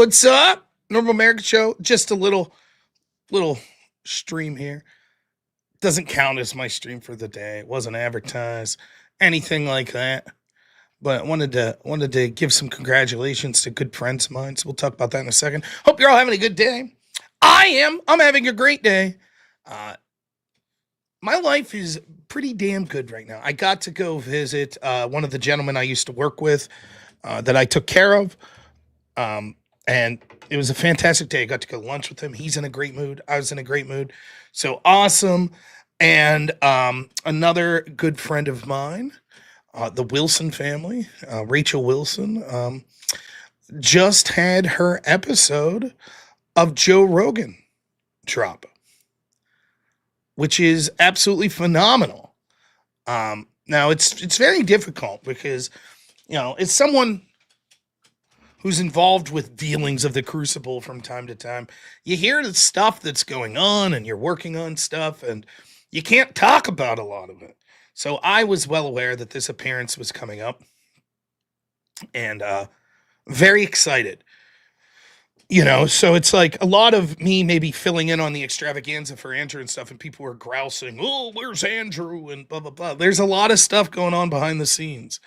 what's up? Normal American Show. Just a little stream here. Doesn't count as my stream for the day. It wasn't advertised, anything like that. But I wanted to give some congratulations to good friends of mine. So we'll talk about that in a second. Hope you're all having a good day. I am. I'm having a great day. My life is pretty damn good right now. I got to go visit one of the gentlemen I used to work with that I took care of. And it was a fantastic day. I got to go to lunch with him. He's in a great mood. I was in a great mood. So awesome. And another good friend of mine, the Wilson family, Rachel Wilson, just had her episode of Joe Rogan drop, which is absolutely phenomenal. Now it's very difficult because, it's someone who's involved with dealings of the crucible from time to time. You hear the stuff that's going on and you're working on stuff and you can't talk about a lot of it. So I was well aware that this appearance was coming up and very excited. So it's like a lot of me maybe filling in on the extravaganza for Andrew and stuff, and people were grousing, oh, where's Andrew? And blah, blah, blah. There's a lot of stuff going on behind the scenes.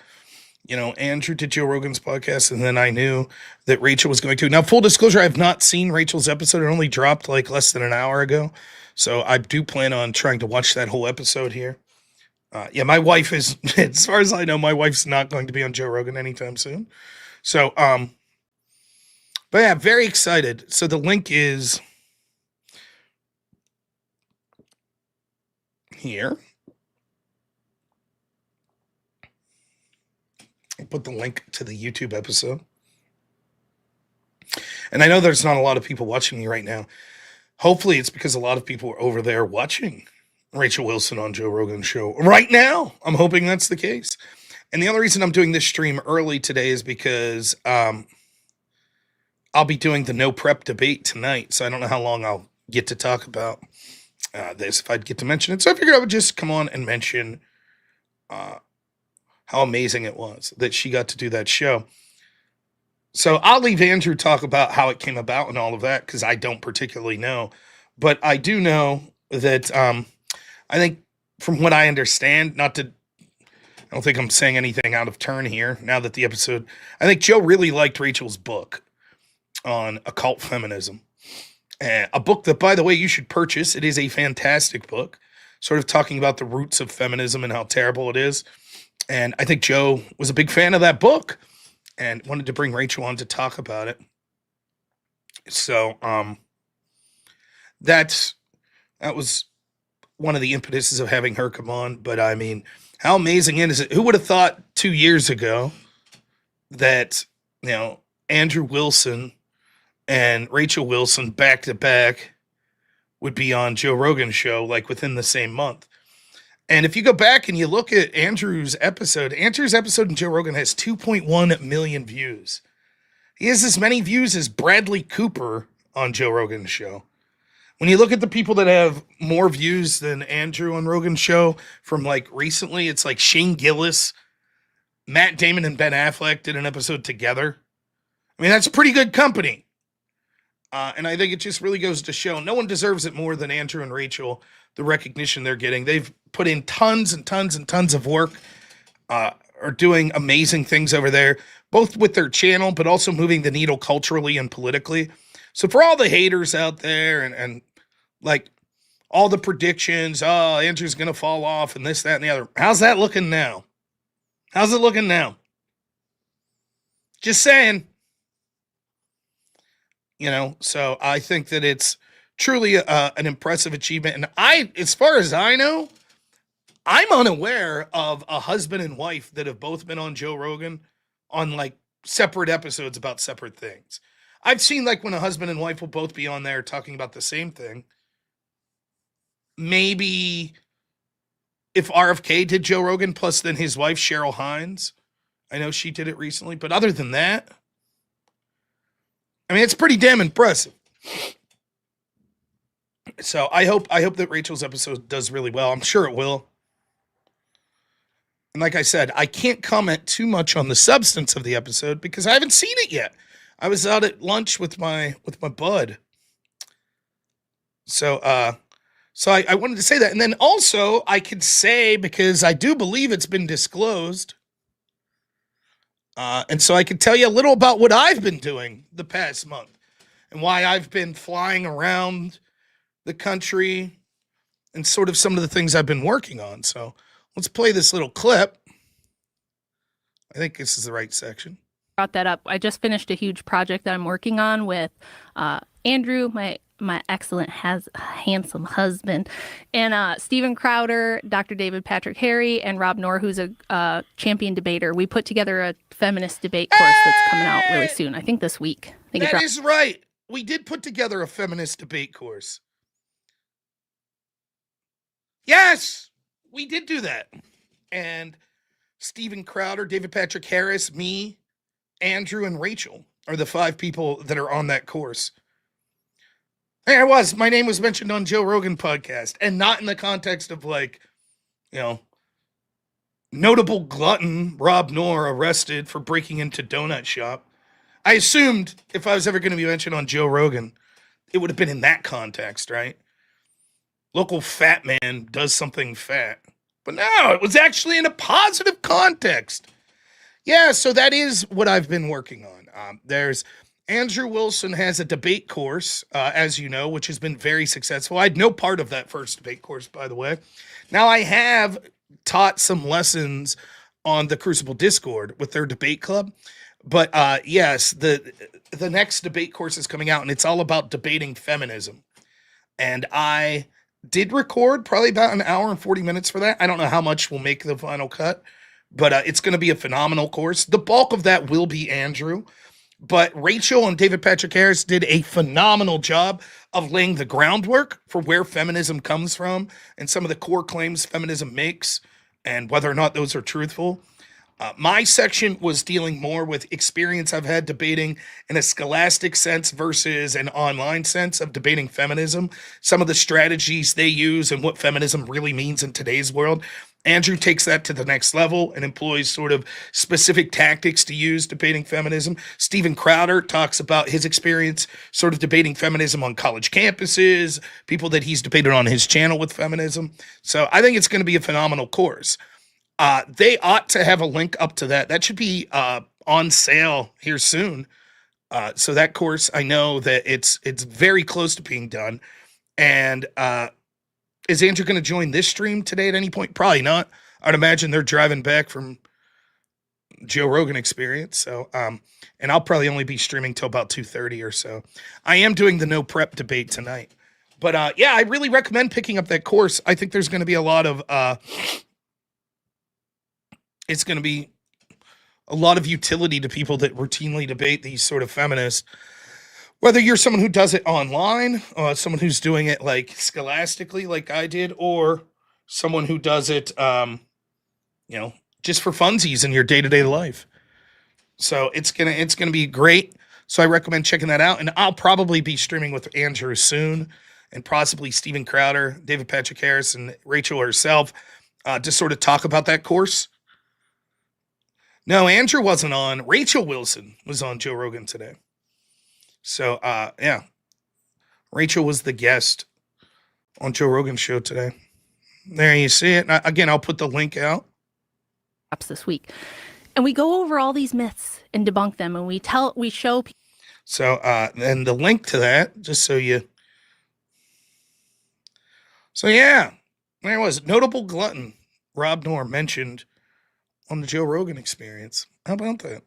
Andrew did Joe Rogan's podcast, and then I knew that Rachel was going to. Now, full disclosure, I have not seen Rachel's episode. It only dropped like less than an hour ago. So I do plan on trying to watch that whole episode here. My wife is, as far as I know, my wife's not going to be on Joe Rogan anytime soon. So, but yeah, very excited. So the link is here. I'll put the link to the YouTube episode. And I know there's not a lot of people watching me right now. Hopefully it's because a lot of people are over there watching Rachel Wilson on Joe Rogan's show right now. I'm hoping that's the case. And the other reason I'm doing this stream early today is because I'll be doing the no prep debate tonight. So I don't know how long I'll get to talk about this, if I'd get to mention it. So I figured I would just come on and mention how amazing it was that she got to do that show. So I'll leave Andrew talk about how it came about and all of that, because I don't particularly know. But I do know that I think from what I understand, I don't think I'm saying anything out of turn here now that the episode, I think Joe really liked Rachel's book on occult feminism. A book that, by the way, you should purchase. It is a fantastic book, sort of talking about the roots of feminism and how terrible it is. And I think Joe was a big fan of that book and wanted to bring Rachel on to talk about it. So that was one of the impetuses of having her come on. But I mean, how amazing is it? Who would have thought 2 years ago that, Andrew Wilson and Rachel Wilson back to back would be on Joe Rogan's show, like within the same month. And if you go back and you look at Andrew's episode in Joe Rogan has 2.1 million views. He has as many views as Bradley Cooper on Joe Rogan's show. When you look at the people that have more views than Andrew on Rogan's show from like recently, it's like Shane Gillis, Matt Damon, and Ben Affleck did an episode together. I mean, that's pretty good company. And I think it just really goes to show no one deserves it more than Andrew and Rachel, the recognition they're getting. They've put in tons and tons and tons of work, are doing amazing things over there, both with their channel, but also moving the needle culturally and politically. So for all the haters out there and like all the predictions, oh, Andrew's going to fall off and this, that, and the other. How's that looking now? How's it looking now? Just saying. So I think that it's truly an impressive achievement. And as far as I know, I'm unaware of a husband and wife that have both been on Joe Rogan on like separate episodes about separate things. I've seen like when a husband and wife will both be on there talking about the same thing. Maybe if RFK did Joe Rogan plus then his wife, Cheryl Hines. I know she did it recently, but other than that, I mean, it's pretty damn impressive. So I hope that Rachel's episode does really well. I'm sure it will. And like I said, I can't comment too much on the substance of the episode because I haven't seen it yet. I was out at lunch with my bud. So I wanted to say that. And then also I could say, because I do believe it's been disclosed, and so I could tell you a little about what I've been doing the past month and why I've been flying around the country and sort of some of the things I've been working on. So let's play this little clip. I think this is the right section. Brought that up. I just finished a huge project that I'm working on with Andrew, my excellent handsome husband, and Steven Crowder, Dr. David Patrick Harry, and robnoerr, who's a champion debater. We put together a feminist debate course that's coming out really soon. I think this week. That is right. We did put together a feminist debate course. Yes, we did do that. And Steven Crowder, David Patrick Harris, me, Andrew, and Rachel are the 5 people that are on that course. Hey, my name was mentioned on Joe Rogan podcast, and not in the context of notable glutton robnoerr arrested for breaking into donut shop. I assumed if I was ever going to be mentioned on Joe Rogan, it would have been in that context, right? Local fat man does something fat. But no, it was actually in a positive context. Yeah, so that is what I've been working on. There's Andrew Wilson has a debate course, as you know, which has been very successful. I had no part of that first debate course, by the way. Now I have taught some lessons on the Crucible Discord with their debate club. But yes, the next debate course is coming out, and it's all about debating feminism. And I did record probably about an hour and 40 minutes for that. I don't know how much will make the final cut, but it's going to be a phenomenal course. The bulk of that will be Andrew, but Rachel and David Patrick Harris did a phenomenal job of laying the groundwork for where feminism comes from and some of the core claims feminism makes and whether or not those are truthful. My section was dealing more with experience I've had debating in a scholastic sense versus an online sense of debating feminism, some of the strategies they use and what feminism really means in today's world. Andrew takes that to the next level and employs sort of specific tactics to use debating feminism. Steven Crowder talks about his experience sort of debating feminism on college campuses, people that he's debated on his channel with feminism. So I think it's going to be a phenomenal course. They ought to have a link up to that. That should be on sale here soon. So that course, I know that it's very close to being done. And is Andrew going to join this stream today at any point? Probably not. I'd imagine they're driving back from Joe Rogan Experience. So, and I'll probably only be streaming till about 2:30 or so. I am doing the no prep debate tonight. But yeah, I really recommend picking up that course. I think there's going to be a lot of it's going to be a lot of utility to people that routinely debate these sort of feminists. Whether you're someone who does it online, someone who's doing it like scholastically, like I did, or someone who does it, just for funsies in your day-to-day life. So it's gonna be great. So I recommend checking that out. And I'll probably be streaming with Andrew soon, and possibly Steven Crowder, David Patrick Harris, and Rachel herself, to sort of talk about that course. No, Andrew wasn't on. Rachel Wilson was on Joe Rogan today. So, yeah. Rachel was the guest on Joe Rogan's show today. There you see it. Again, I'll put the link out. This week. And we go over all these myths and debunk them, and we show people. So, and the link to that, just so you. So, yeah. There was notable glutton robnoerr mentioned on the Joe Rogan Experience. How about that?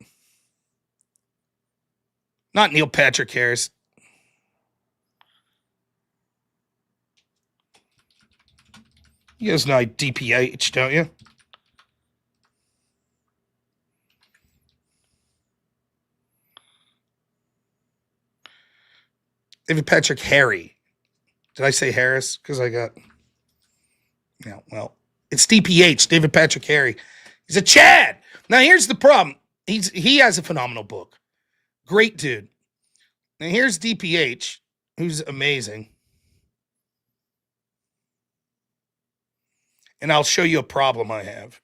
Not Neil Patrick Harris. You guys know DPH, don't you? David Patrick Harry. Did I say Harris? Because I got. Yeah, well, it's DPH, David Patrick Harry. He's a Chad. Now, here's the problem. He has a phenomenal book. Great dude. Now, here's DPH, who's amazing. And I'll show you a problem I have.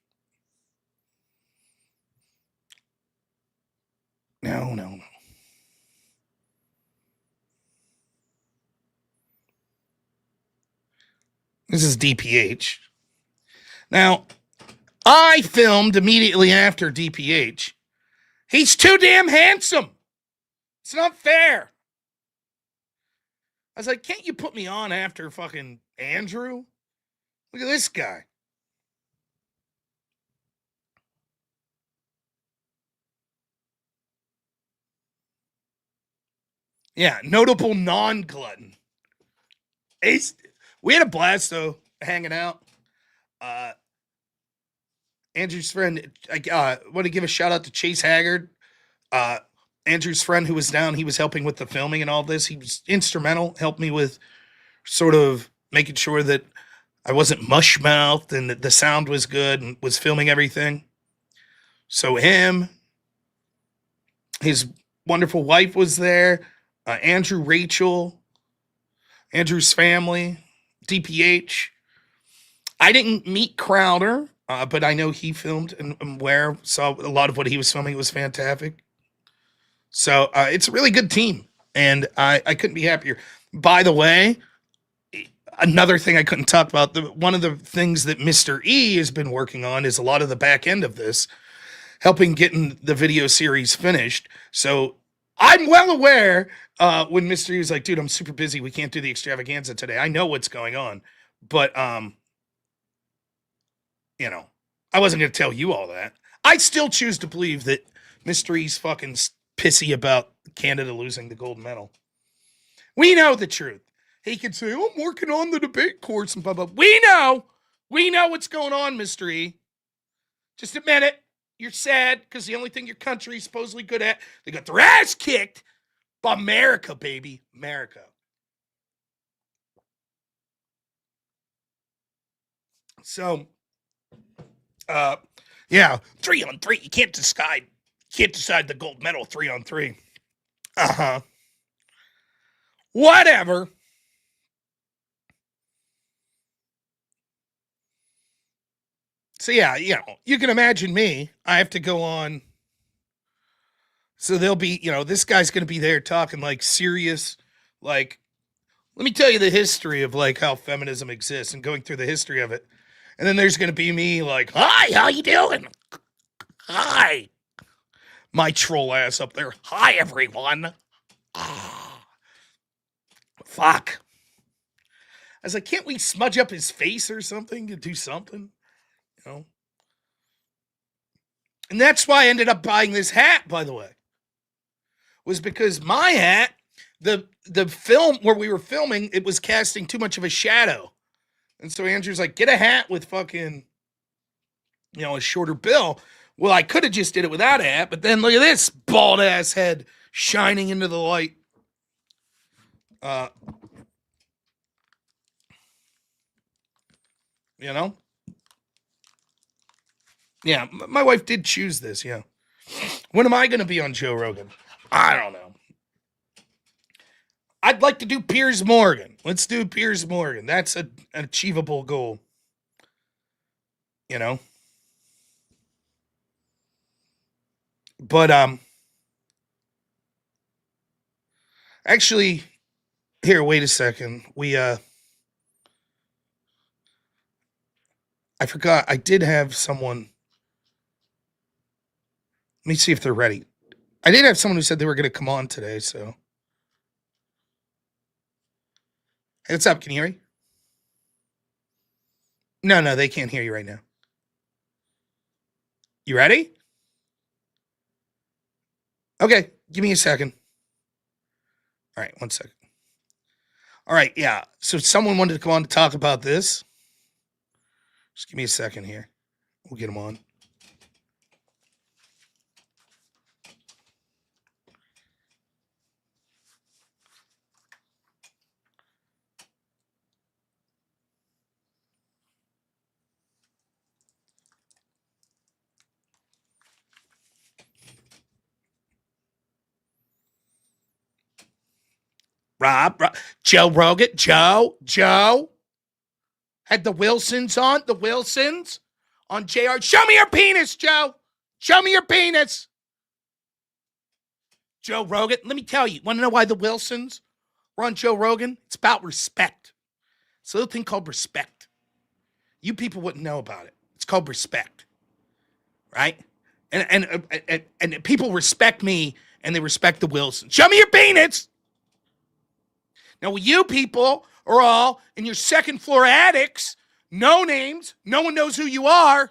No. This is DPH. Now, I filmed immediately after DPH. He's too damn handsome. It's not fair. I was like, can't you put me on after fucking Andrew? Look at this guy. Yeah, notable non-glutton. We had a blast, though, hanging out. Andrew's friend, I want to give a shout out to Chase Haggard. Andrew's friend who was down, he was helping with the filming and all this. He was instrumental, helped me with sort of making sure that I wasn't mush-mouthed and that the sound was good and was filming everything. So him, his wonderful wife was there, Andrew, Rachel, Andrew's family, DPH. I didn't meet Crowder, but I know he filmed and saw a lot of what he was filming. It was fantastic. So it's a really good team, and I couldn't be happier. By the way, another thing I couldn't talk about, one of the things that Mr. E has been working on is a lot of the back end of this, helping getting the video series finished. So I'm well aware when Mr. E was like, dude, I'm super busy. We can't do the extravaganza today. I know what's going on. But, you know, I wasn't going to tell you all that. I still choose to believe that Mr. E's fucking pissy about Canada losing the gold medal. We know the truth. He can say, oh, I'm working on the debate course and blah, blah. We know what's going on, Mr. E. Just admit it. You're sad because the only thing your country is supposedly good at, they got their ass kicked by America, baby. America. So, yeah, 3-on-3. You can't decide the gold medal 3-on-3. Uh-huh. Whatever. So yeah, you know, you can imagine me. I have to go on. So they'll be, you know, this guy's going to be there talking like serious, like, let me tell you the history of like how feminism exists and going through the history of it. And then there's going to be me like, hi, how you doing? Hi. My troll ass up there. Hi, everyone. Fuck. I was like, can't we smudge up his face or something to do something? You know? And that's why I ended up buying this hat, by the way. Was because my hat, the film where we were filming, it was casting too much of a shadow. And so Andrew's like, get a hat with fucking, you know, a shorter bill. Well, I could have just did it without a hat, but then look at this bald ass head shining into the light. You know? Yeah, my wife did choose this, yeah. When am I going to be on Joe Rogan? I don't know. I'd like to do Piers Morgan. Let's do Piers Morgan. That's an achievable goal. You know? But, actually, here, wait a second. I forgot. I did have someone. Let me see if they're ready. I did have someone who said they were going to come on today, so. Hey, what's up? Can you hear me? No, they can't hear you right now. You ready? Okay, give me a second. All right, 1 second. All right, yeah. So someone wanted to come on to talk about this. Just give me a second here. We'll get them on. Rob, Joe Rogan, Joe. Had the Wilsons on, on JRE. Show me your penis, Joe. Show me your penis. Joe Rogan, let me tell you, want to know why the Wilsons were on Joe Rogan? It's about respect. It's a little thing called respect. You people wouldn't know about it. It's called respect, right? And people respect me and they respect the Wilsons. Show me your peanuts. Now, you people are all in your second floor attics, no names, no one knows who you are.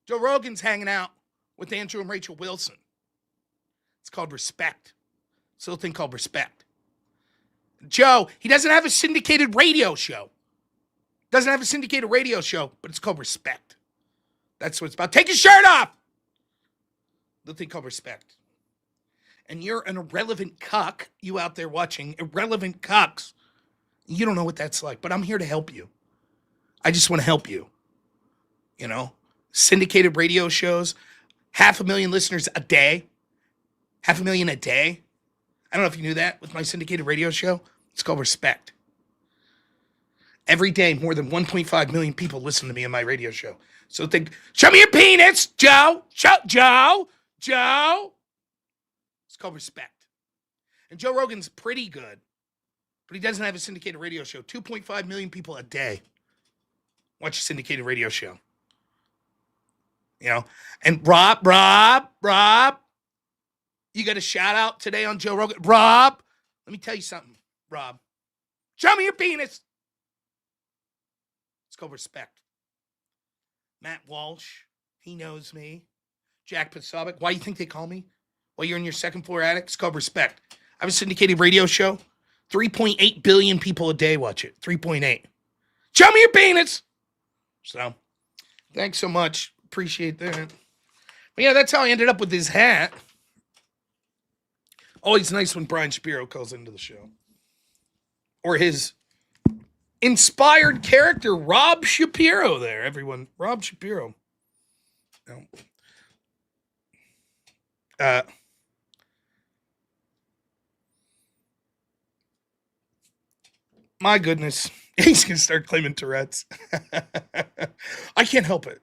Joe Rogan's hanging out with Andrew and Rachel Wilson. It's called respect. It's a little thing called respect. Joe, he doesn't have a syndicated radio show. Doesn't have a syndicated radio show, but it's called respect. That's what it's about. Take your shirt off. The thing called respect. And you're an irrelevant cuck, you out there watching, irrelevant cucks. You don't know what that's like, but I'm here to help you. I just want to help you. You know, syndicated radio shows, 500,000 listeners a day. 500,000 a day. I don't know if you knew that with my syndicated radio show. It's called respect. Every day, more than 1.5 million people listen to me on my radio show. So think, show me your peanuts, Joe. Joe. It's called respect. And Joe Rogan's pretty good, but he doesn't have a syndicated radio show. 2.5 million people a day watch a syndicated radio show. You know, and Rob, you got a shout out today on Joe Rogan. Rob, let me tell you something, Rob. Show me your penis. It's called respect. Matt Walsh, he knows me. Jack Posobiec, why do you think they call me? Well, you're in your second floor attic. It's called respect. I have a syndicated radio show. 3.8 billion people a day watch it. 3.8. Show me your penis. So, thanks so much. Appreciate that. But yeah, that's how I ended up with this hat. Always nice when Brian Shapiro calls into the show. Or his inspired character, Rob Shapiro there, everyone. Rob Shapiro. My goodness. He's going to start claiming Tourette's. I can't help it.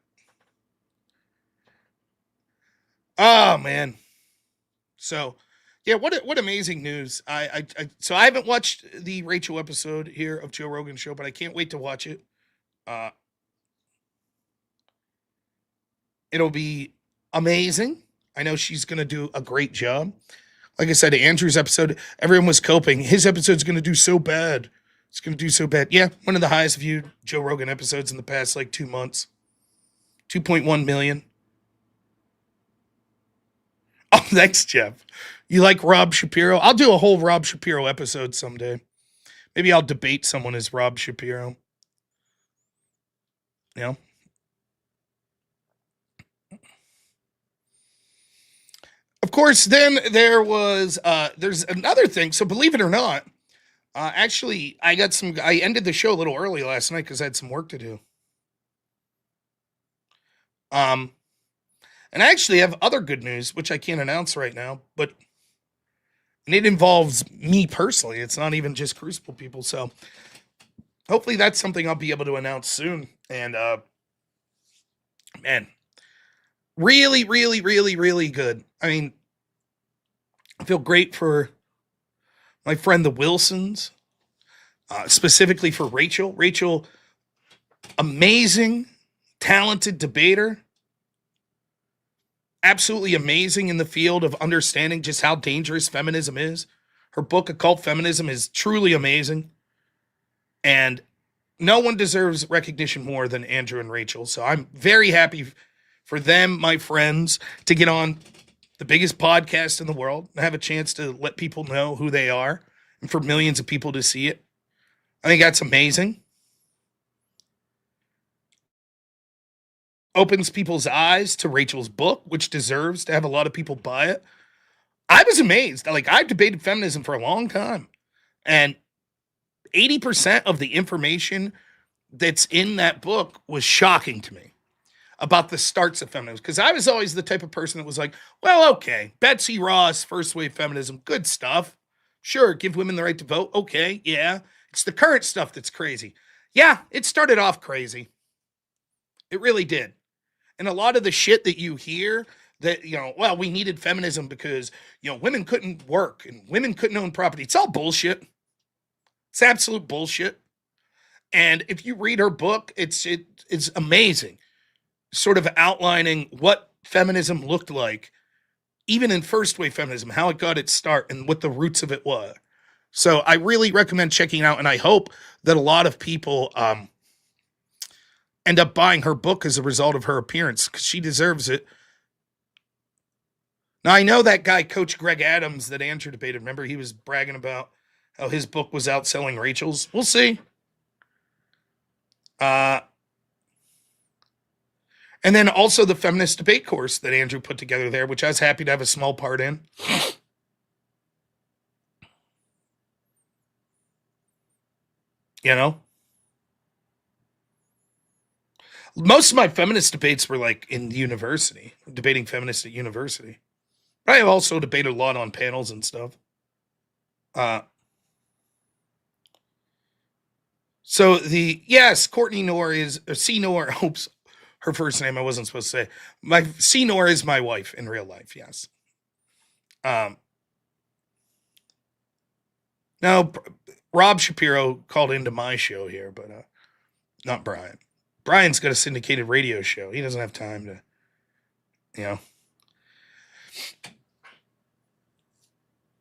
Oh, man. So, yeah, what amazing news. So I haven't watched the Rachel episode here of Joe Rogan Show, but I can't wait to watch it. It'll be amazing. I know she's going to do a great job. Like I said, Andrew's episode, everyone was coping. His episode's going to do so bad. It's going to do so bad. Yeah, one of the highest viewed Joe Rogan episodes in the past, 2 months. 2.1 million. Oh, thanks, Jeff. You like Rob Shapiro? I'll do a whole Rob Shapiro episode someday. Maybe I'll debate someone as Rob Shapiro. You know? Of course, then there's another thing. So believe it or not, actually, I ended the show a little early last night because I had some work to do. And I actually have other good news, which I can't announce right now, and it involves me personally. It's not even just Crucible people. So hopefully that's something I'll be able to announce soon. And, man, really, really, really, really good. I mean, I feel great for my friend, the Wilsons, specifically for Rachel. Rachel, amazing, talented debater. Absolutely amazing in the field of understanding just how dangerous feminism is. Her book, Occult Feminism, is truly amazing. And no one deserves recognition more than Andrew and Rachel. So I'm very happy for them, my friends, to get on the biggest podcast in the world and have a chance to let people know who they are and for millions of people to see it. I think that's amazing. Opens people's eyes to Rachel's book, which deserves to have a lot of people buy it. I was amazed. I've debated feminism for a long time. And 80% of the information that's in that book was shocking to me about the starts of feminism. Because I was always the type of person that was like, well, okay, Betsy Ross, first wave feminism, good stuff. Sure, give women the right to vote. Okay, yeah. It's the current stuff that's crazy. Yeah, it started off crazy. It really did. And a lot of the shit that you hear that, well, we needed feminism because, women couldn't work and women couldn't own property. It's all bullshit. It's absolute bullshit. And if you read her book, it's amazing, sort of outlining what feminism looked like, even in first wave feminism, how it got its start and what the roots of it were. So I really recommend checking it out, and I hope that a lot of people end up buying her book as a result of her appearance, because she deserves it. Now, I know that guy, Coach Greg Adams, that Andrew debated. Remember, he was bragging about how his book was outselling Rachel's. We'll see. And then also the feminist debate course that Andrew put together there, which I was happy to have a small part in. You know? Most of my feminist debates were like in university, debating feminists at university. But I have also debated a lot on panels and stuff. So Courtney Noor is C Noor. Oops, her first name I wasn't supposed to say. My C Noor is my wife in real life. Yes. Now Rob Shapiro called into my show here, but not Brian. Brian's got a syndicated radio show. He doesn't have time to, you know.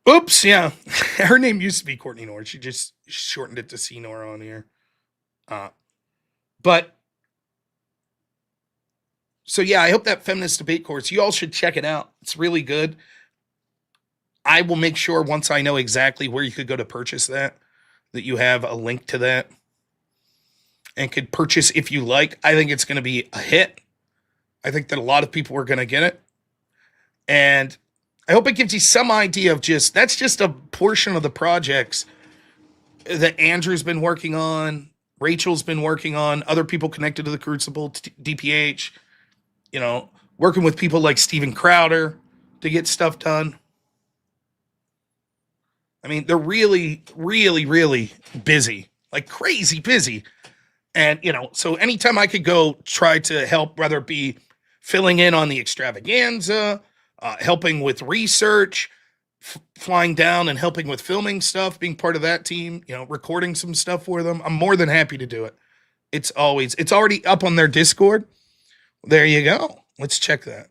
Oops, yeah. Her name used to be Courtney Noor. She just shortened it to C Noor on here. But so yeah, I hope that feminist debate course, you all should check it out. It's really good. I will make sure once I know exactly where you could go to purchase that you have a link to that and could purchase if you like. I think it's going to be a hit. I think that a lot of people are going to get it. And I hope it gives you some idea of that's just a portion of the projects that Andrew's been working on, Rachel's been working on, other people connected to the Crucible, DPH, working with people like Steven Crowder to get stuff done. I mean, they're really, really, really busy, like crazy busy. And, so anytime I could go try to help, whether it be filling in on the extravaganza, helping with research, flying down and helping with filming stuff, being part of that team, recording some stuff for them, I'm more than happy to do it. It's already up on their Discord. There you go. Let's check that.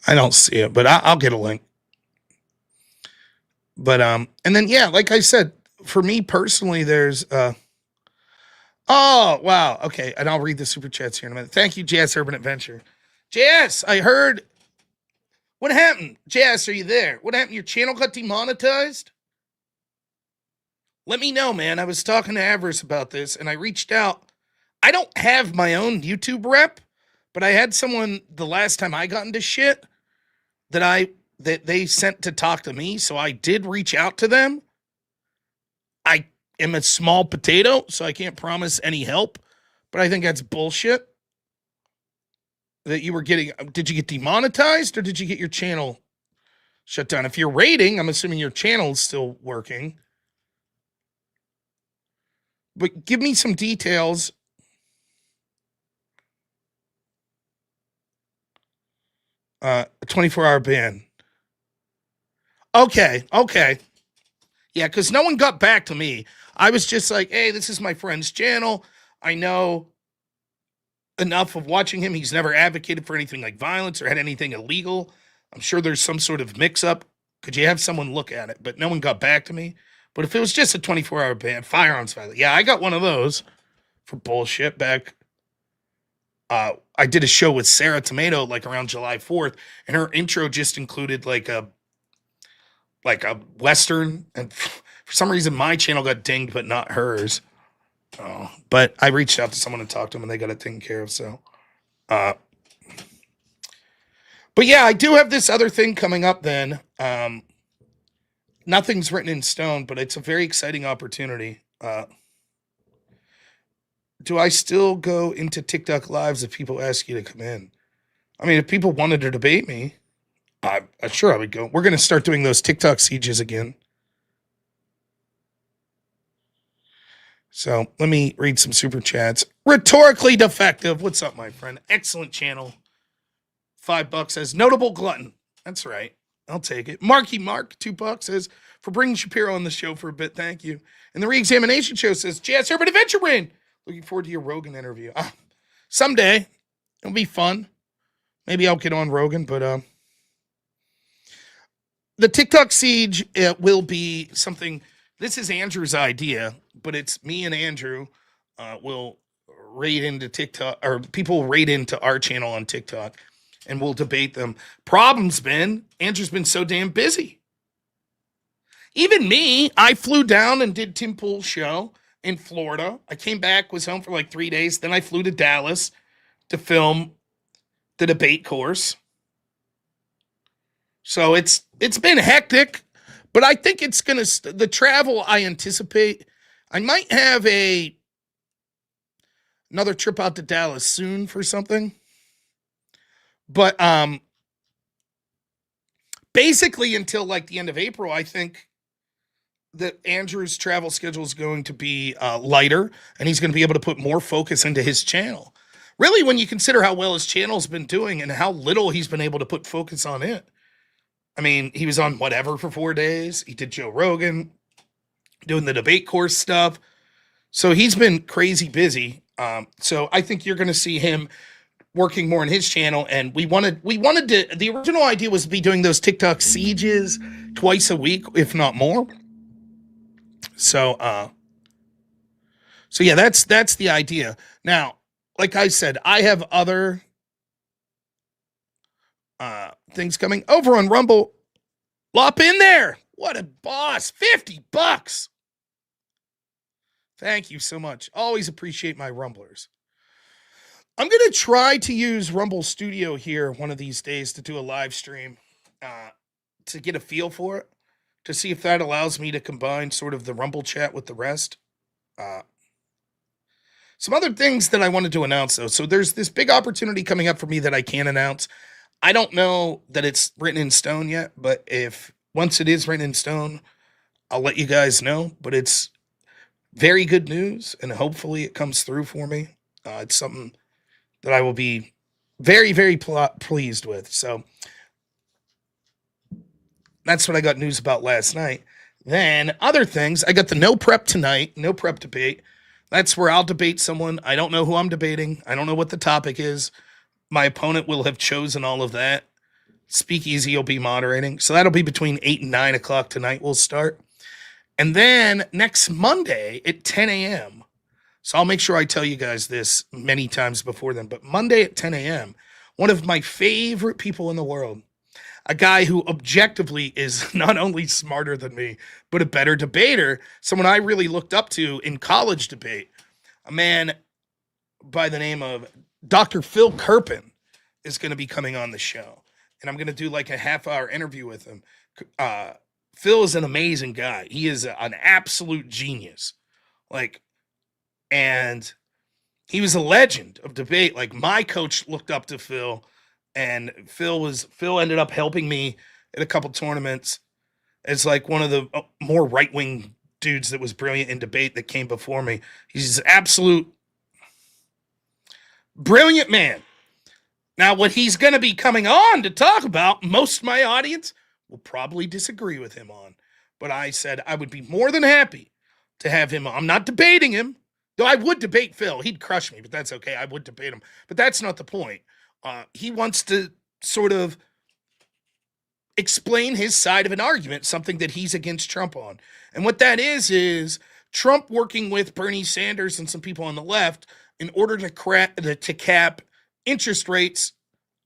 I don't see it, but I'll get a link. But and then like I said, for me personally, there's oh wow, okay, and I'll read the super chats here in a minute. Thank you, JS Urban Adventure. JS, I heard. What happened? JS, are you there? What happened? Your channel got demonetized? Let me know, man. I was talking to Avarice about this, and I reached out. I don't have my own YouTube rep, but I had someone the last time I got into shit that they sent to talk to me, so I did reach out to them. I am a small potato, so I can't promise any help, but I think that's bullshit. That you were getting, did you get demonetized or did you get your channel shut down? If you're rating, I'm assuming your channel is still working. But give me some details. A 24-hour ban. Okay. Yeah, because no one got back to me. I was just like, hey, this is my friend's channel. I know enough of watching him. He's never advocated for anything like violence or had anything illegal. I'm sure there's some sort of mix-up. Could you have someone look at it? But no one got back to me. But if it was just a 24-hour ban, firearms violence. Yeah, I got one of those for bullshit back. I did a show with Sarah Tomato like around July 4th, and her intro just included like a Western, and for some reason my channel got dinged, but not hers. Oh, but I reached out to someone to talk to them, and they got it taken care of. So, but yeah, I do have this other thing coming up. Then, nothing's written in stone, but it's a very exciting opportunity. Do I still go into TikTok lives if people ask you to come in? I mean, if people wanted to debate me, I'm sure I would go. We're going to start doing those TikTok sieges again. So let me read some super chats. Rhetorically defective. What's up, my friend? Excellent channel. $5 says notable glutton. That's right. I'll take it. Marky Mark, $2 says for bringing Shapiro on the show for a bit. Thank you. And the reexamination show says Jazz Urban Adventure win. Looking forward to your Rogan interview. Someday it'll be fun. Maybe I'll get on Rogan, but the TikTok siege, it will be something. This is Andrew's idea, but it's me and Andrew will raid into TikTok, or people raid into our channel on TikTok, and we'll debate them. Problem's been Andrew's been so damn busy. Even me, I flew down and did Tim Pool's show in Florida. I came back, was home for like 3 days. Then I flew to Dallas to film the debate course. So it's been hectic, but I think it's going to, the travel I anticipate, I might have another trip out to Dallas soon for something. But basically until like the end of April, I think that Andrew's travel schedule is going to be lighter, and he's going to be able to put more focus into his channel. Really, when you consider how well his channel's been doing and how little he's been able to put focus on it. I mean, he was on whatever for 4 days. He did Joe Rogan, doing the debate course stuff. So he's been crazy busy. So I think you're going to see him working more on his channel. And we wanted to, the original idea was to be doing those TikTok sieges twice a week, if not more. So yeah, that's the idea. Now, like I said, I have other things coming over on Rumble. Lop in there. What a boss. $50. Thank you so much. Always appreciate my Rumblers. I'm going to try to use Rumble Studio here one of these days to do a live stream to get a feel for it, to see if that allows me to combine sort of the Rumble chat with the rest. Some other things that I wanted to announce, though. So there's this big opportunity coming up for me that I can't announce. I don't know that it's written in stone yet, but once it is written in stone, I'll let you guys know. But it's very good news, and hopefully it comes through for me. It's something that I will be very, very pleased with. So that's what I got news about last night. Then other things, I got the no prep tonight, no prep debate. That's where I'll debate someone. I don't know who I'm debating. I don't know what the topic is. My opponent will have chosen all of that. Speakeasy will be moderating. So that'll be between 8 and 9 o'clock tonight. We'll start. And then next Monday at 10 a.m. So I'll make sure I tell you guys this many times before then. But Monday at 10 a.m., one of my favorite people in the world, a guy who objectively is not only smarter than me, but a better debater, someone I really looked up to in college debate, a man by the name of Dr. Phil Kerpin is going to be coming on the show. And I'm going to do like a half-hour interview with him. Phil is an amazing guy. He is an absolute genius. And he was a legend of debate. Like, my coach looked up to Phil, and Phil ended up helping me at a couple tournaments as like one of the more right-wing dudes that was brilliant in debate that came before me. He's an absolute brilliant man. Now, what he's going to be coming on to talk about, most of my audience will probably disagree with him on. But I said I would be more than happy to have him on. I'm not debating him. Though I would debate Phil. He'd crush me, but that's okay. I would debate him. But that's not the point. He wants to sort of explain his side of an argument, something that he's against Trump on. And what that is Trump working with Bernie Sanders and some people on the left in order to cap interest rates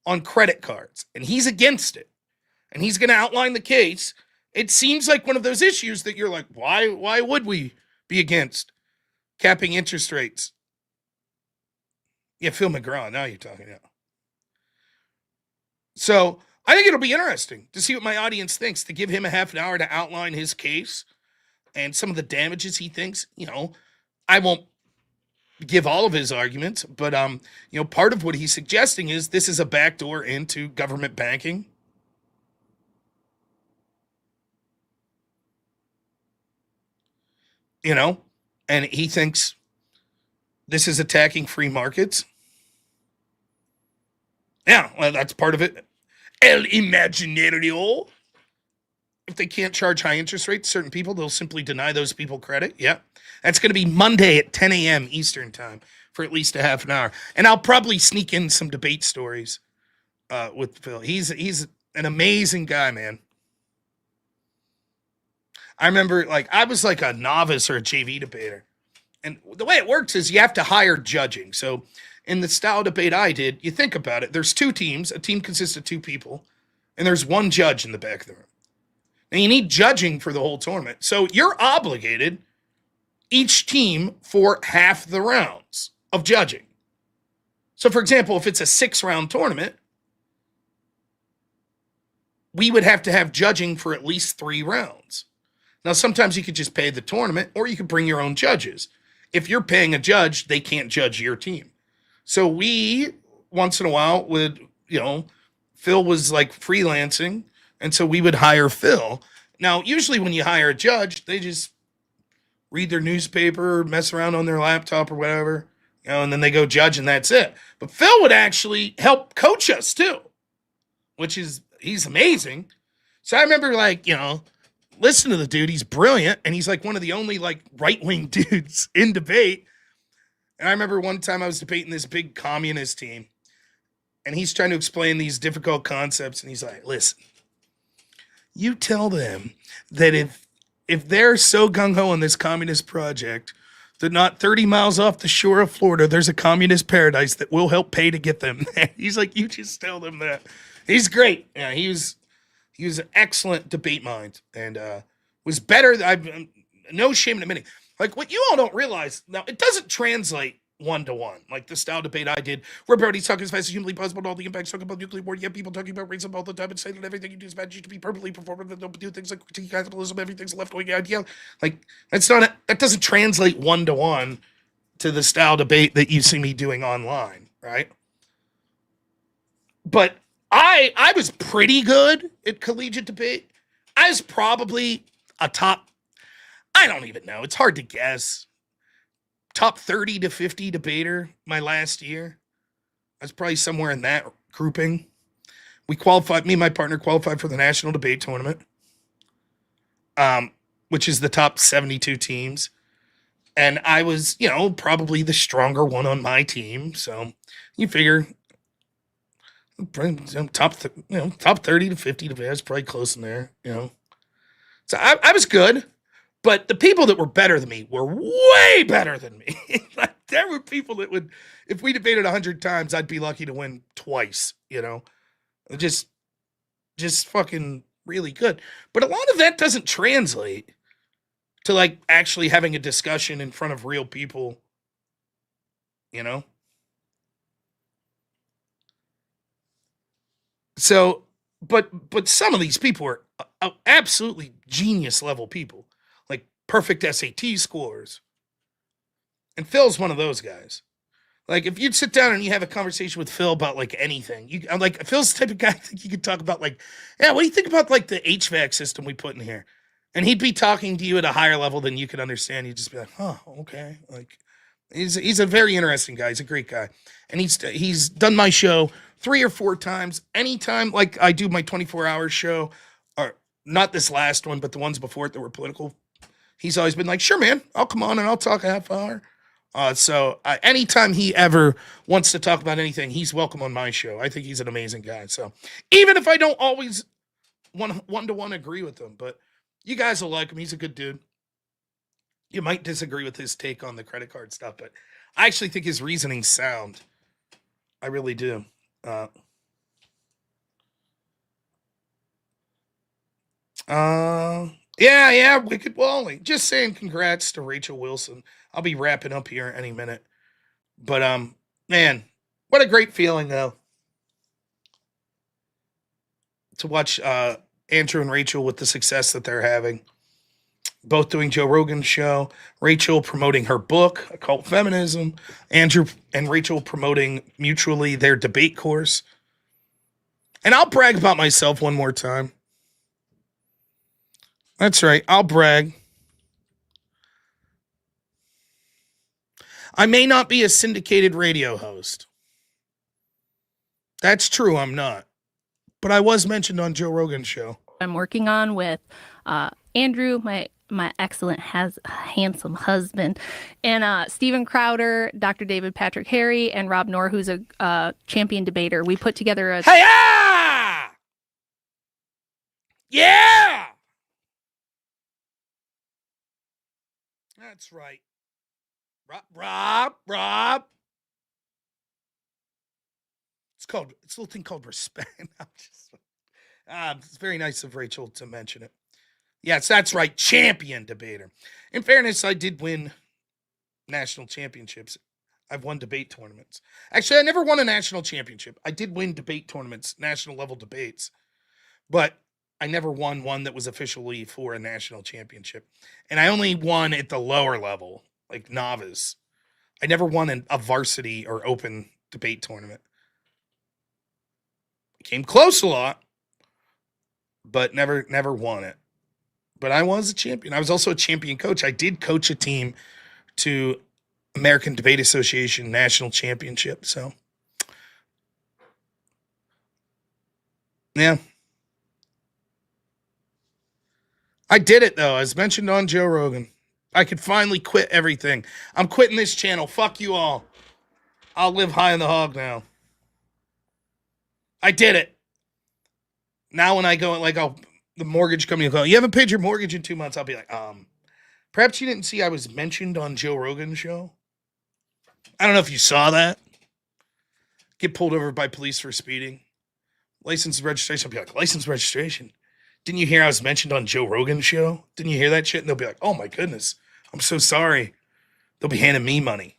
on credit cards. And he's against it. And he's going to outline the case. It seems like one of those issues that you're like, why would we be against capping interest rates? Yeah, Phil McGraw, now you're talking now. So I think it'll be interesting to see what my audience thinks, to give him a half an hour to outline his case and some of the damages he thinks. I won't give all of his arguments, but part of what he's suggesting is this is a backdoor into government banking. And he thinks this is attacking free markets. Yeah, well, that's part of it. El imaginario. If they can't charge high interest rates to certain people, they'll simply deny those people credit. Yeah. That's going to be Monday at 10 a.m. Eastern time for at least a half an hour. And I'll probably sneak in some debate stories with Phil. He's an amazing guy, man. I remember, I was like a novice or a JV debater. And the way it works is you have to hire judging. So in the style debate I did, you think about it. There's two teams. A team consists of two people. And there's one judge in the back of the room. And you need judging for the whole tournament. So you're obligated, each team, for half the rounds of judging. So, for example, if it's a 6-round tournament, we would have to have judging for at least 3 rounds. Now, sometimes you could just pay the tournament, or you could bring your own judges. If you're paying a judge, they can't judge your team. So we, once in a while, would, Phil was like freelancing, and so we would hire Phil. Now, usually when you hire a judge, they just read their newspaper, mess around on their laptop or whatever, and then they go judge, and that's it. But Phil would actually help coach us too, he's amazing. So I remember, listen to the dude. He's brilliant, and he's like one of the only right-wing dudes in debate. And I remember one time I was debating this big communist team, and he's trying to explain these difficult concepts, and he's like, listen, you tell them that if they're so gung-ho on this communist project that not 30 miles off the shore of Florida, there's a communist paradise that we'll help pay to get them there. He's like, you just tell them that. He's great. Yeah, he was an excellent debate mind, and was better. No shame in admitting. What you all don't realize, now, it doesn't translate 1-to-1. Like the style debate I did, where everybody's talking as fast as humanly possible, and all the impacts, talking about nuclear war, yet people talking about racism all the time and saying that everything you do is bad, you should be perfectly performative, don't do things like critique capitalism, everything's a left-wing idea. That doesn't translate 1-to-1 to the style debate that you see me doing online, right? But I was pretty good at collegiate debate. I was probably a top, I don't even know, it's hard to guess, top 30 to 50 debater my last year. I was probably somewhere in that grouping. Me and my partner qualified for the national debate tournament, which is the top 72 teams. And I was, probably the stronger one on my team. So you figure top 30 to 50 debaters, probably close in there, So I was good. But the people that were better than me were way better than me. There were people that would, if we debated 100 times, I'd be lucky to win twice, Just fucking really good. But a lot of that doesn't translate to actually having a discussion in front of real people, So, but some of these people are absolutely genius level people. Perfect SAT scores. And Phil's one of those guys. If you'd sit down and you have a conversation with Phil about anything, I'm Phil's the type of guy I think you could talk about what do you think about the HVAC system we put in here? And he'd be talking to you at a higher level than you could understand. You'd just be like, huh, okay. He's a very interesting guy. He's a great guy. And he's done my show 3 or 4 times. Anytime I do my 24-hour show, or not this last one, but the ones before it that were political. He's always been sure, man, I'll come on and I'll talk a half hour. So anytime he ever wants to talk about anything, he's welcome on my show. I think he's an amazing guy. So even if I don't always one-to-one agree with him, but you guys will like him. He's a good dude. You might disagree with his take on the credit card stuff, but I actually think his reasoning's sound. I really do. Yeah, Wicked Wally. Just saying congrats to Rachel Wilson. I'll be wrapping up here any minute. But, man, what a great feeling, though. To watch Andrew and Rachel with the success that they're having. both doing Joe Rogan's show. Rachel promoting her book, Occult Feminism. Andrew and Rachel promoting mutually their debate course. And I'll brag about myself one more time. That's right, I'll brag. I may not be a syndicated radio host. That's true, I'm not. But I was mentioned on Joe Rogan's show. I'm working on with Andrew, my excellent handsome husband, and Steven Crowder, Dr. David Patrick Harry, and robnoerr, who's a champion debater. We put together a Yeah! That's right. Rob. It's a little thing called respect. It's very nice of Rachel to mention it. Yes, that's right. Champion debater. In fairness, I did win national championships. I've won debate tournaments. Actually, I never won a national championship. I did win debate tournaments, national level debates, but I never won one that was officially for a national championship. And I only won at the lower level, like novice. I never won a varsity or open debate tournament. I came close a lot, but never won it. But I was a champion. I was also a champion coach. I did coach a team to American Debate Association national championship. So, yeah. I did it, though. As mentioned on Joe Rogan. I could finally quit everything. I'm quitting this channel. Fuck you all. I'll live high on the hog now. I did it. Now when I go, like, the mortgage company will go, you haven't paid your mortgage in 2 months. I'll be like, perhaps you didn't see I was mentioned on Joe Rogan's show. I don't know if you saw that. Get pulled over by police for speeding. License and registration. I'll be like, license and registration. Didn't you hear I was mentioned on Joe Rogan's show? Didn't you hear that shit? And they'll be like, oh my goodness. I'm so sorry. They'll be handing me money.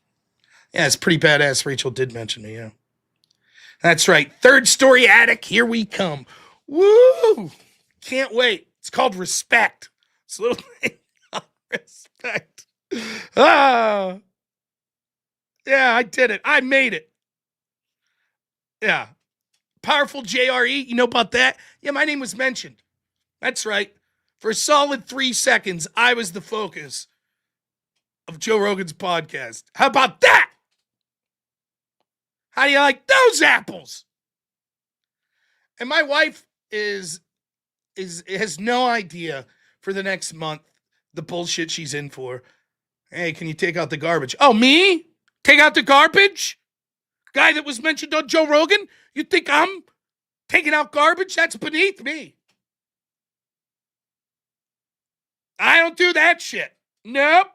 Yeah, it's pretty badass. Rachel did mention me, yeah. That's right. Third story attic. Here we come. Woo! Can't wait. It's called respect. It's a little thing called respect. Yeah, I did it. I made it. Yeah. Powerful JRE. You know about that? Yeah, my name was mentioned. That's right. For a solid 3 seconds, I was the focus of Joe Rogan's podcast. How about that? How do you like those apples? And my wife has no idea for the next month the bullshit she's in for. Hey, can you take out the garbage? Oh, me? Take out the garbage? Guy that was mentioned on Joe Rogan? You think I'm taking out garbage? That's beneath me. I don't do that shit. Nope.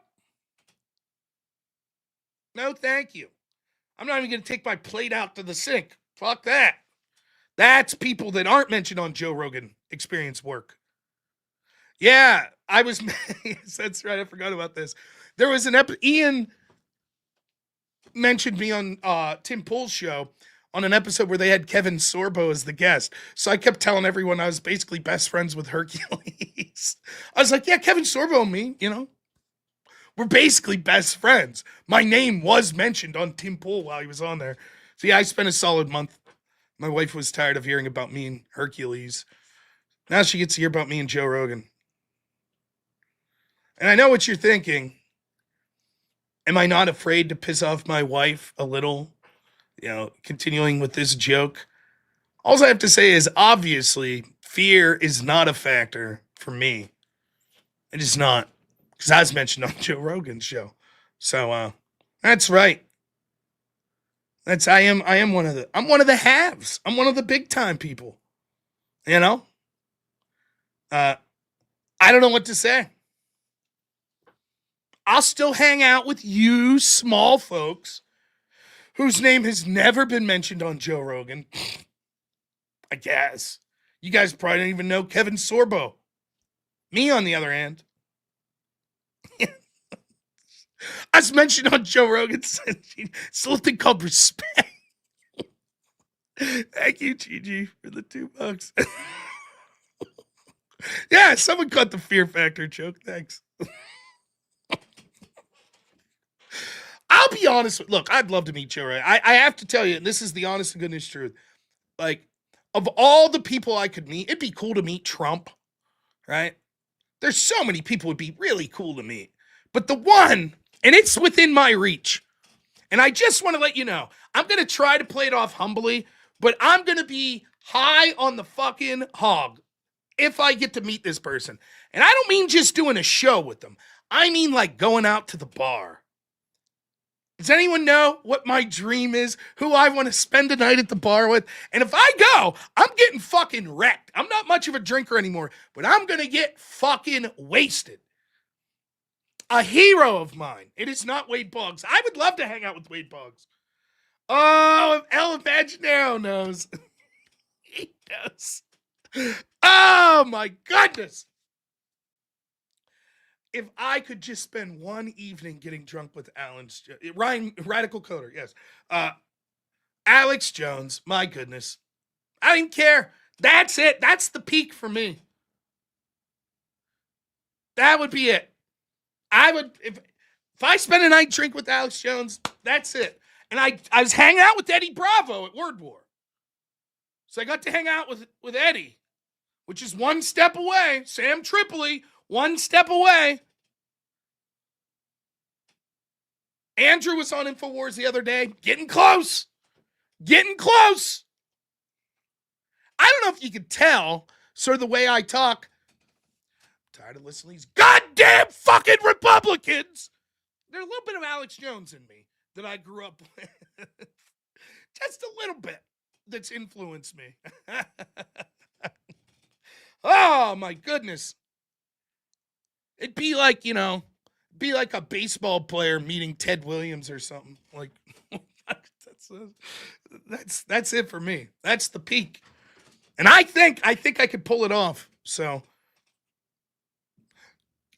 No, thank you. I'm not even going to take my plate out to the sink. Fuck that. That's people that aren't mentioned on Joe Rogan experience work. Yeah, I was. Yes, that's right. I forgot about this. There was an Ian mentioned me on Tim Pool's show on an episode where they had Kevin Sorbo as the guest. So I kept telling everyone I was basically best friends with Hercules. I was like, yeah, Kevin Sorbo and me, we're basically best friends. My name was mentioned on Tim Pool while he was on there. So yeah, I spent a solid month. My wife was tired of hearing about me and Hercules. Now she gets to hear about me and Joe Rogan. And I know what you're thinking. Am I not afraid to piss off my wife a little? Continuing with this joke. All I have to say is, obviously, fear is not a factor for me. It is not. Because I was mentioned on Joe Rogan's show. So, that's right. I am one of the haves. I'm one of the big time people. I don't know what to say. I'll still hang out with you small folks whose name has never been mentioned on Joe Rogan. I guess. You guys probably don't even know Kevin Sorbo. Me, on the other hand. I was mentioned on Joe Rogan. It's a little thing called respect. Thank you, Gigi, for the $2. Yeah, someone caught the fear factor joke. Thanks. I'll be honest. Look, I'd love to meet JRE. I have to tell you, and this is the honest to goodness truth. Like, of all the people I could meet, it'd be cool to meet Trump, right? There's so many people would be really cool to meet. But the one, and it's within my reach, and I just want to let you know, I'm going to try to play it off humbly, but I'm going to be high on the fucking hog if I get to meet this person. And I don't mean just doing a show with them. I mean like going out to the bar. Does anyone know what my dream is? Who I want to spend the night at the bar with? And if I go, I'm getting fucking wrecked. I'm not much of a drinker anymore, but I'm going to get fucking wasted. A hero of mine. It is not Wade Boggs. I would love to hang out with Wade Boggs. Oh, El Imaginero knows. He does. Oh, my goodness. If I could just spend one evening getting drunk with Ryan, Radical Coder, yes. Alex Jones, my goodness. I didn't care. That's it. That's the peak for me. That would be it. I would, if I spend a night drink with Alex Jones, that's it. And I was hanging out with Eddie Bravo at Word War. So I got to hang out with Eddie, which is one step away. Sam Tripoli, one step away. Andrew was on InfoWars the other day. Getting close. Getting close. I don't know if you could tell, sort of the way I talk. I'm tired of listening to these goddamn fucking Republicans. There's a little bit of Alex Jones in me that I grew up with. Just a little bit that's influenced me. Oh, my goodness. It'd be like, be like a baseball player meeting Ted Williams or something. Like, that's it for me. That's the peak. And I think I could pull it off. So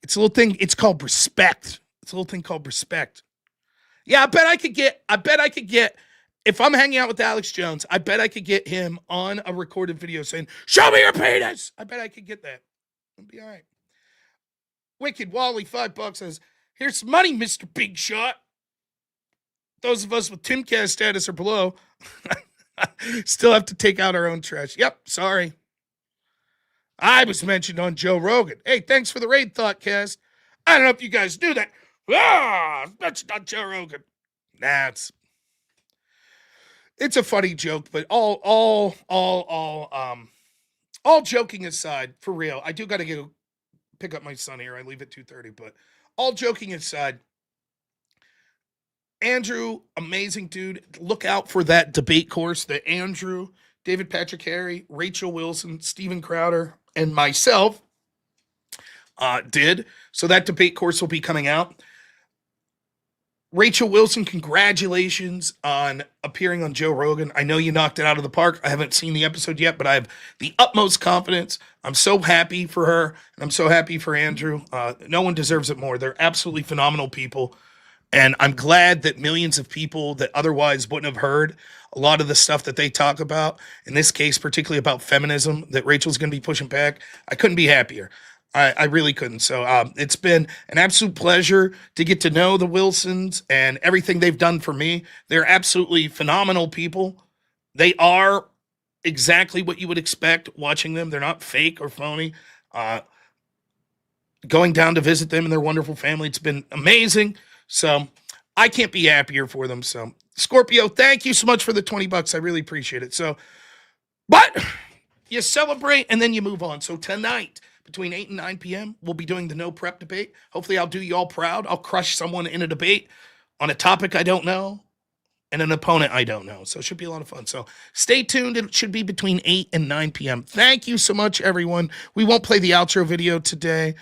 it's a little thing. It's called respect. It's a little thing called respect. Yeah, I bet I could get, if I'm hanging out with Alex Jones, I bet I could get him on a recorded video saying, "Show me your penis." I bet I could get that. It'll be all right. Wicked Wally, $5 says, "Here's some money, Mr. Big Shot." Those of us with Timcast status or below still have to take out our own trash. Yep, sorry. I was mentioned on Joe Rogan. Hey, thanks for the raid, Thoughtcast. I don't know if you guys knew that. Mentioned on Joe Rogan. Nah, it's a funny joke, but all joking aside, for real, I do got to go pick up my son here. I leave at 2:30, but all joking aside, Andrew, amazing dude. Look out for that debate course that Andrew, David Patrick Harry, Rachel Wilson, Steven Crowder, and myself did. So that debate course will be coming out. Rachel Wilson, congratulations on appearing on Joe Rogan. I know you knocked it out of the park. I haven't seen the episode yet, but I have the utmost confidence. I'm so happy for her, and I'm so happy for Andrew. No one deserves it more. They're absolutely phenomenal people, and I'm glad that millions of people that otherwise wouldn't have heard a lot of the stuff that they talk about, in this case, particularly about feminism, that Rachel's going to be pushing back. I couldn't be happier. I really couldn't. So it's been an absolute pleasure to get to know the Wilsons and everything they've done for me. They're absolutely phenomenal people. They are exactly what you would expect watching them. They're not fake or phony. Going down to visit them and their wonderful family, it's been amazing. So I can't be happier for them. So Scorpio, thank you so much for the $20. I really appreciate it. So, but you celebrate and then you move on. So tonight, between 8 and 9 p.m., we'll be doing the no prep debate. Hopefully I'll do you all proud. I'll crush someone in a debate on a topic I don't know and an opponent I don't know. So it should be a lot of fun. So stay tuned. It should be between 8 and 9 p.m. Thank you so much, everyone. We won't play the outro video today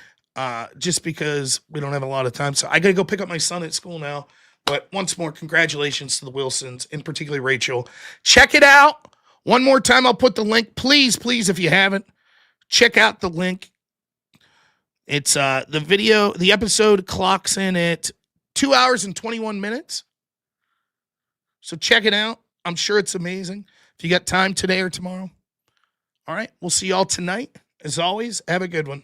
just because we don't have a lot of time. So I got to go pick up my son at school now. But once more, congratulations to the Wilsons, in particular Rachel. Check it out. One more time, I'll put the link. Please, if you haven't, check out the link. It's the episode clocks in at 2 hours and 21 minutes. So check it out. I'm sure it's amazing. If you got time today or tomorrow. All right. We'll see y'all tonight. As always, have a good one.